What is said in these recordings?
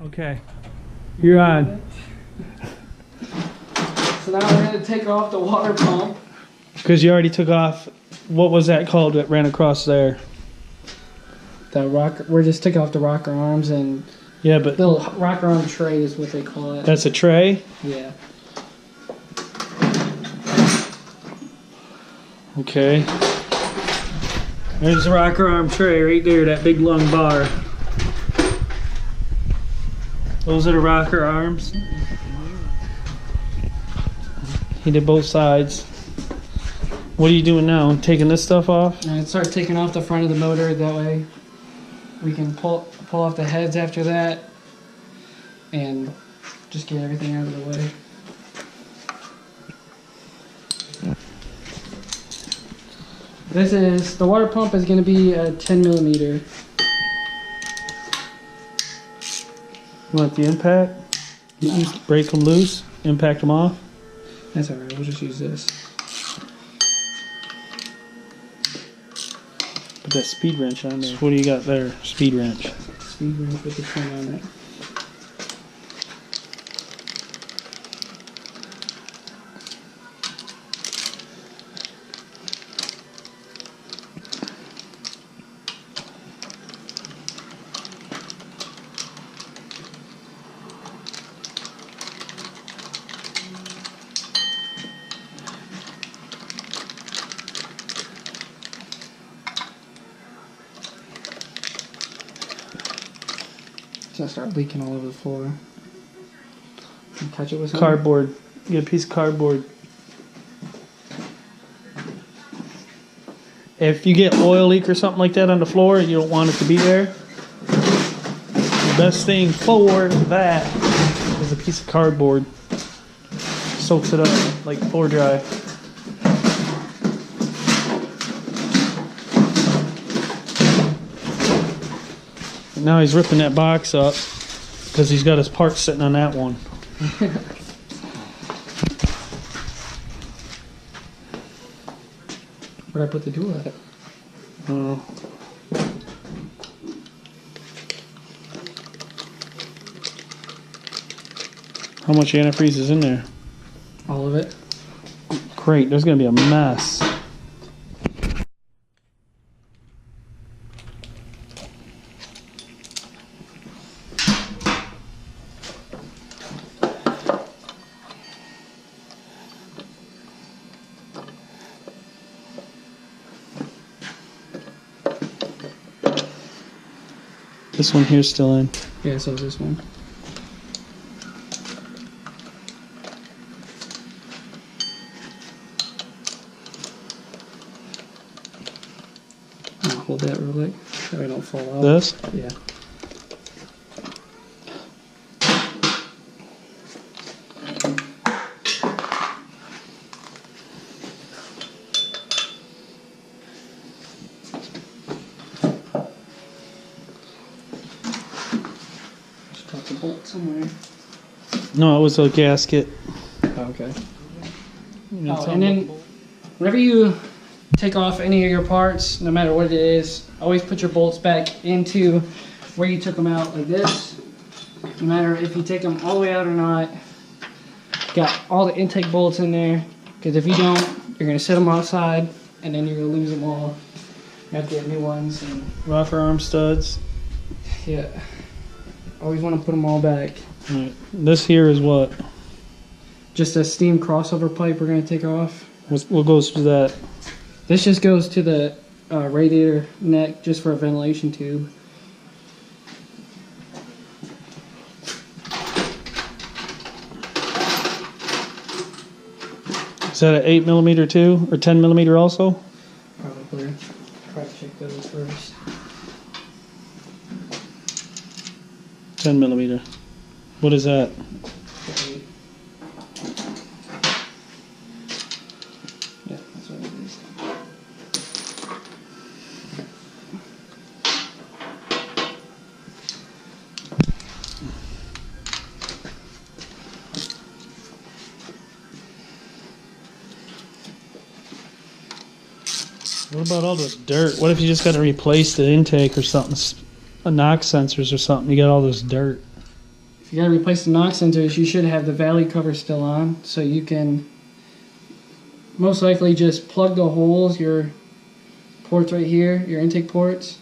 Okay, you're on. So now we're going to take off the water pump. Because you already took off, what was that called that ran across there? The rocker. We're just taking off the rocker arms and Yeah, but the rocker arm tray is what they call it. that's a tray? Yeah. Okay. There's the rocker arm tray right there, that big long bar. Those are the rocker arms. He did both sides. What are you doing now? Taking this stuff off? And start taking off the front of the motor. That way we can pull off the heads after that and just get everything out of the way. This is, the water pump is going to be a 10 millimeter. You want the impact? Break them loose, impact them off. That's alright, we'll just use this. Put that speed wrench on there. So what do you got there? Speed wrench. Speed wrench with the pin on it. It's gonna start leaking all over the floor. Can you catch it with something? Cardboard. Get a piece of cardboard. If you get oil leak or something like that on the floor, you don't want it to be there. The best thing for that is a piece of cardboard. Soaks it up like floor dry. Now he's ripping that box up because he's got his parts sitting on that one. Where'd I put the tool at? How much antifreeze is in there? All of it. Great, there's gonna be a mess. This one here's still in. Yeah, so is this one. I'll hold that real quick so I don't fall out. This? Yeah. The bolt somewhere. No, it was a gasket. Oh, okay. And then whenever you take off any of your parts, no matter what it is, always put your bolts back into where you took them out, like this. No matter if you take them all the way out or not. Got all the intake bolts in there, because if you don't, you're going to set them outside and then you're going to lose them all. You have to get new ones. And rocker arm studs. yeah. Always want to put them all back. Right. This here is what? Just a steam crossover pipe we're going to take off. What goes to that? This just goes to the radiator neck just for a ventilation tube. Is that an 8 millimeter too? Or 10 millimeter also? Probably. Probably check those first. 10 millimeter. What is that? Yeah, that's what it is. What about all this dirt? What if you just got to replace the intake or something? A knock sensors or something? You got all this dirt. if you gotta replace the knock sensors, you should have the valley cover still on, so you can most likely just plug the holes, your ports right here, your intake ports.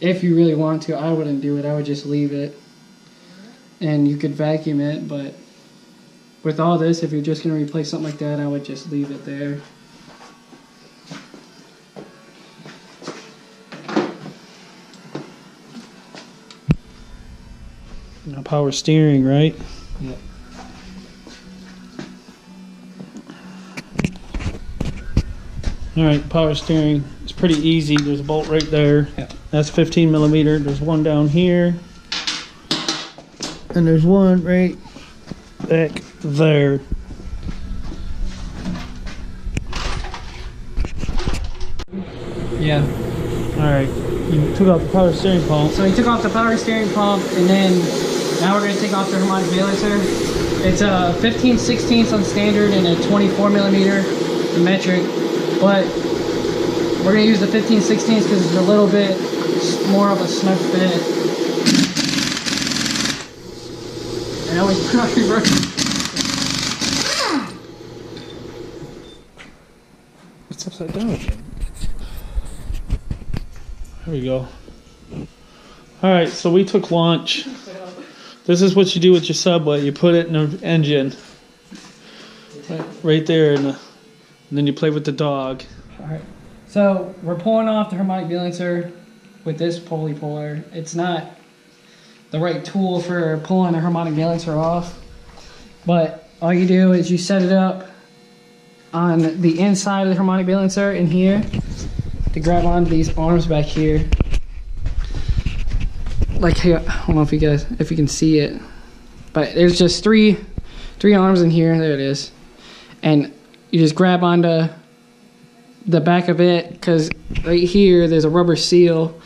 If you really want to, I wouldn't do it. I would just leave it, and you could vacuum it. But with all this, if you're just gonna replace something like that, I would just leave it there. Now power steering, right? Yep. All right, power steering. It's pretty easy. There's a bolt right there. Yep. That's 15 millimeter. There's one down here, and there's one right back there. Yeah. All right, you took out the power steering pump. So we took off the power steering pump, and then now we're going to take off the harmonic balancer. It's a 15/16 on standard and a 24 millimeter metric, but we're going to use the 15/16 because it's a little bit more of a snug fit. And I always put on reverse. It's upside down again. There we go. All right, so we took lunch. This is what you do with your Subway. You put it in the engine, right there, and then you play with the dog. All right. So we're pulling off the harmonic balancer with this pulley puller. It's not the right tool for pulling a harmonic balancer off, but all you do is you set it up on the inside of the harmonic balancer in here to grab onto these arms back here. Like here, I don't know if you guys, if you can see it, but there's just three arms in here. There it is, and you just grab onto the back of it because right here there's a rubber seal.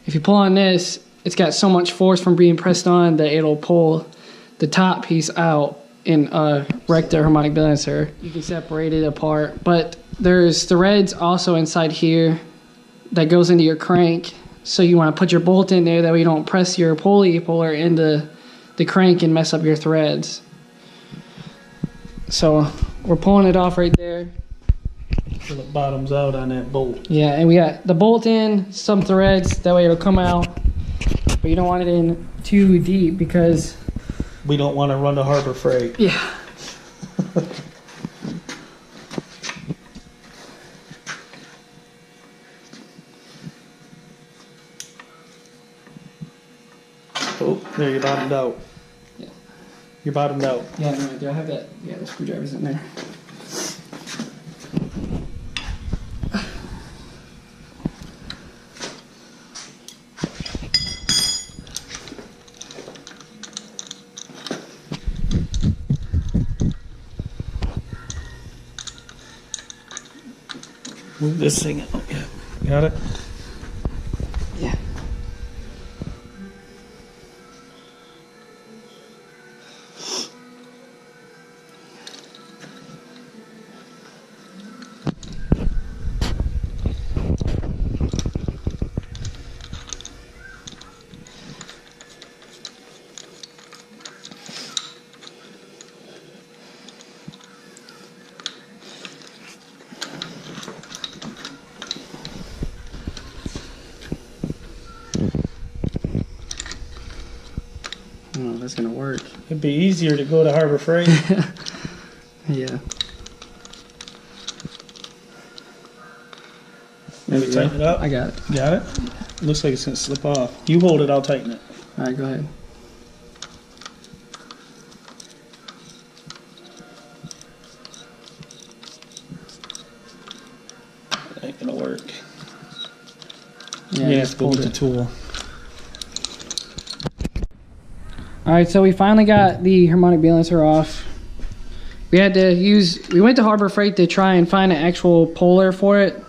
If you pull on this, it's got so much force from being pressed on that it'll pull the top piece out and wreck the harmonic balancer. You can separate it apart, but there's threads also inside here that goes into your crank. So you want to put your bolt in there that way you don't press your pulley puller into the crank and mess up your threads. So we're pulling it off right there. So it bottoms out on that bolt. Yeah, and we got the bolt in, some threads, that way it'll come out. But you don't want it in too deep because we don't want to run to Harbor Freight. Yeah. Oh, there, you bottomed out. Yeah. You're bottomed out. Yeah, right there. I have that. Yeah, the screwdriver's in there. Move this thing out. Yeah. Got it? Yeah. Oh, that's gonna work. It'd be easier to go to Harbor Freight. Yeah. Maybe tighten it up. I got it. Got it? Looks like it's gonna slip off. You hold it, I'll tighten it. All right, go ahead. That ain't gonna work. Yeah, You I have just to go pulled with the it. tool. All right, so we finally got the harmonic balancer off. We went to Harbor Freight to try and find an actual puller for it,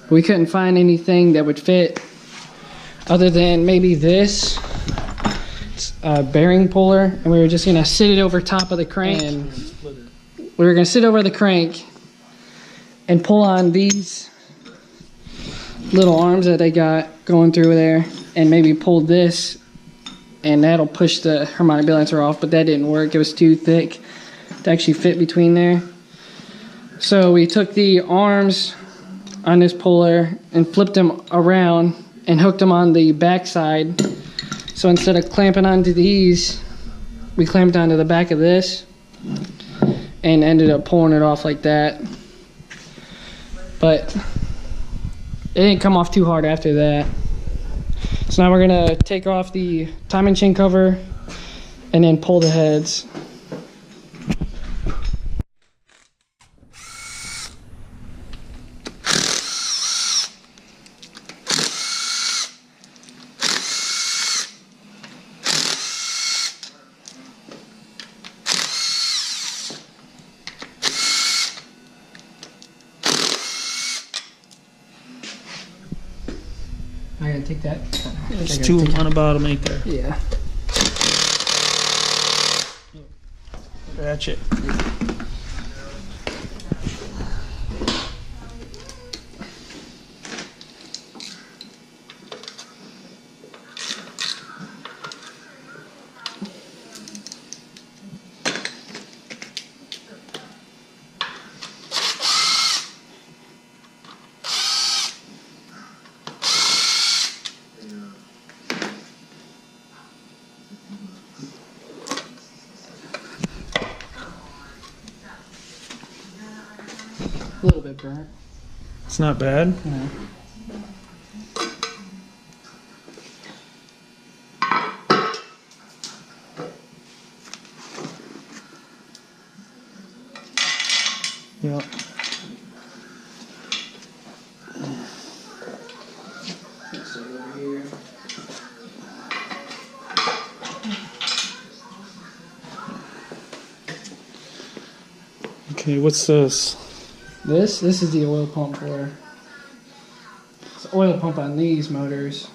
but we couldn't find anything that would fit other than maybe this bearing puller, and we were just gonna sit it over top of the crank. And we were gonna sit over the crank and pull on these little arms that they got going through there, and maybe pull this and that'll push the harmonic balancer off, but that didn't work. It was too thick to actually fit between there. So we took the arms on this puller and flipped them around and hooked them on the back side. So instead of clamping onto these, we clamped onto the back of this and ended up pulling it off like that. But it didn't come off too hard after that. So now we're gonna take off the timing chain cover and then pull the heads. I gotta take that. There's two on the bottom, ain't there? Yeah. Ratchet. A little bit burnt. It's not bad. No. Yeah. Let's see over here. Okay, what's this? This is the oil pump for. It's the oil pump on these motors.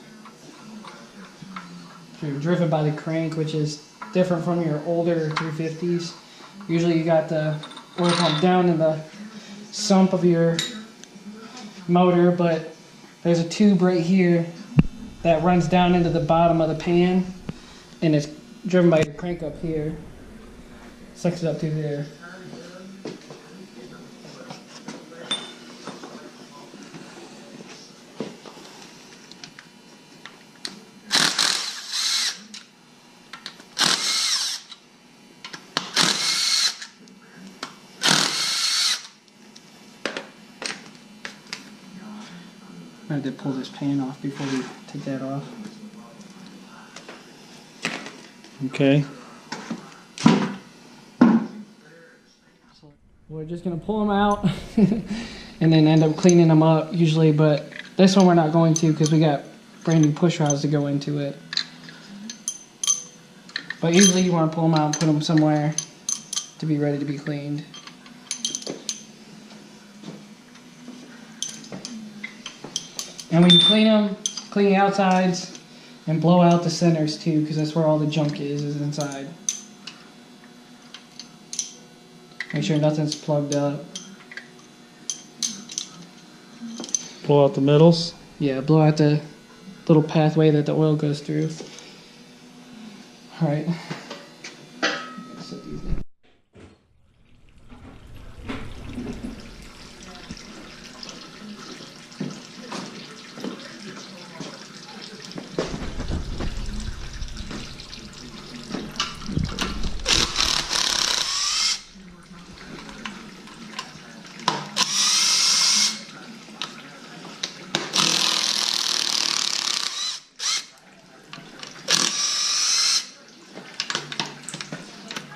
You're driven by the crank, which is different from your older 350s. Usually you got the oil pump down in the sump of your motor, but there's a tube right here that runs down into the bottom of the pan, and it's driven by your crank up here. Sucks it up through there. I had to pull this pan off before we take that off. Okay. So we're just gonna pull them out and then end up cleaning them up usually, but this one we're not going to because we got brand new push rods to go into it. But usually you want to pull them out and put them somewhere to be ready to be cleaned. And when you clean them, clean the outsides and blow out the centers too, because that's where all the junk is inside. Make sure nothing's plugged up. Blow out the middles. Yeah, blow out the little pathway that the oil goes through. All right. Set these down.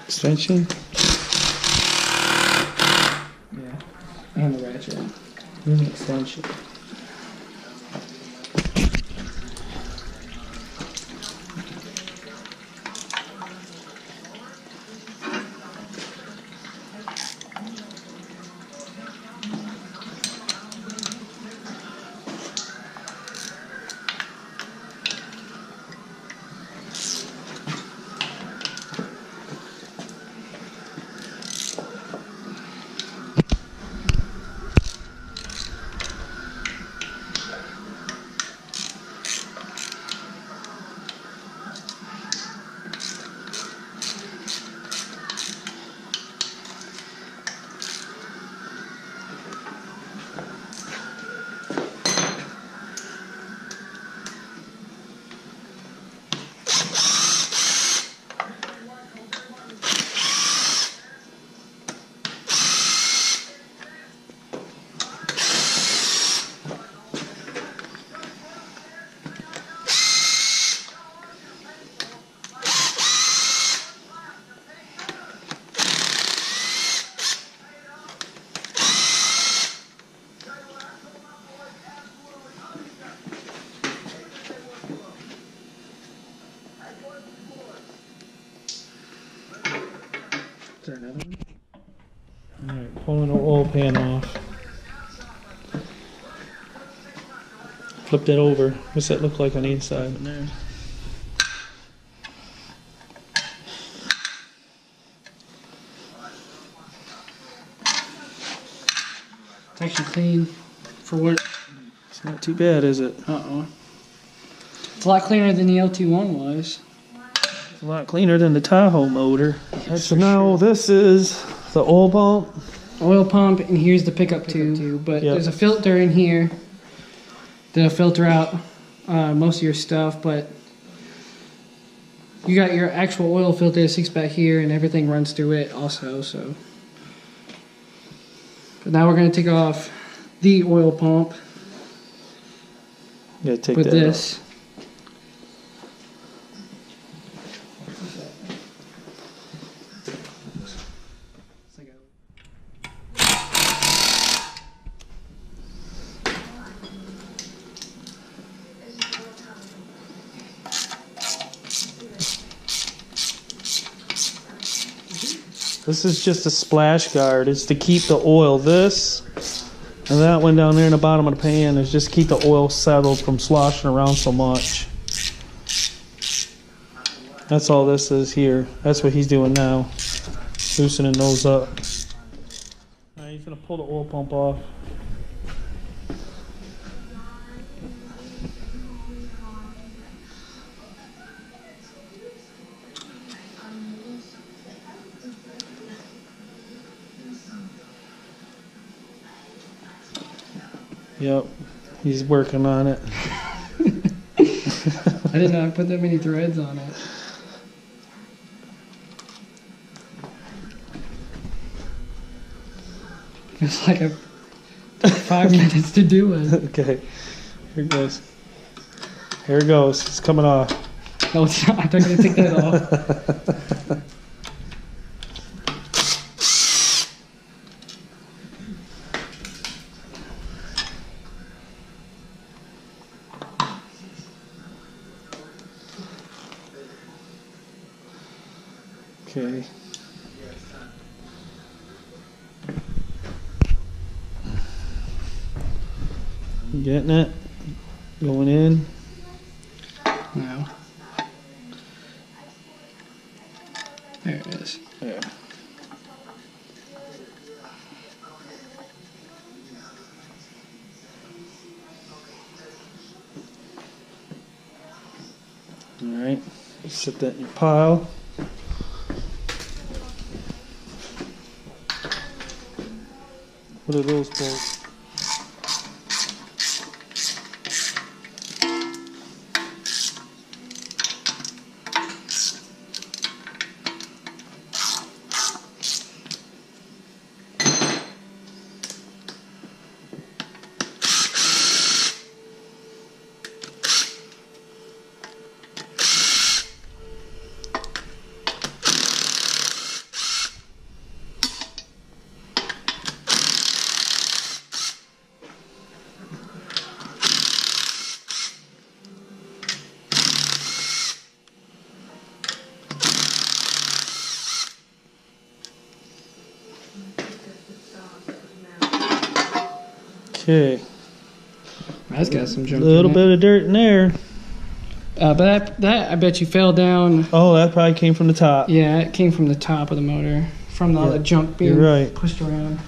Extension. Yeah, and the ratchet. And the extension. Is there another one? Alright, pulling the oil pan off. Flip that over. What's that look like on the inside? There. It's actually clean for what? It's not too bad, is it? Uh-oh. It's a lot cleaner than the LT1 was. It's a lot cleaner than the Tahoe motor. That's So for now sure. this is the oil pump. Oil pump, and here's the pickup tube. But Yep. there's a filter in here that'll filter out most of your stuff. But you got your actual oil filter, 6 back here, and everything runs through it also. So, but now we're gonna take off the oil pump Yeah, take with that this. This is just a splash guard. It's to keep the oil. This and that one down there in the bottom of the pan is just to keep the oil settled from sloshing around so much. That's all this is here. That's what he's doing now. Loosening those up. Alright, he's gonna pull the oil pump off. Yep, he's working on it. I didn't know I put that many threads on it. It's like 5 minutes to do it. Okay, here it goes. Here it goes. It's coming off. No, it's not. I'm not going to take that off. Okay. You getting it? Going in? No. There it is. There. Alright, set that in your pile. What are those bolts? Okay, That's got some a junk little in bit of dirt in there. But that I bet you fell down. Oh, that probably came from the top. Yeah, it came from the top of the motor, from all Yeah, the junk being you're right. pushed around.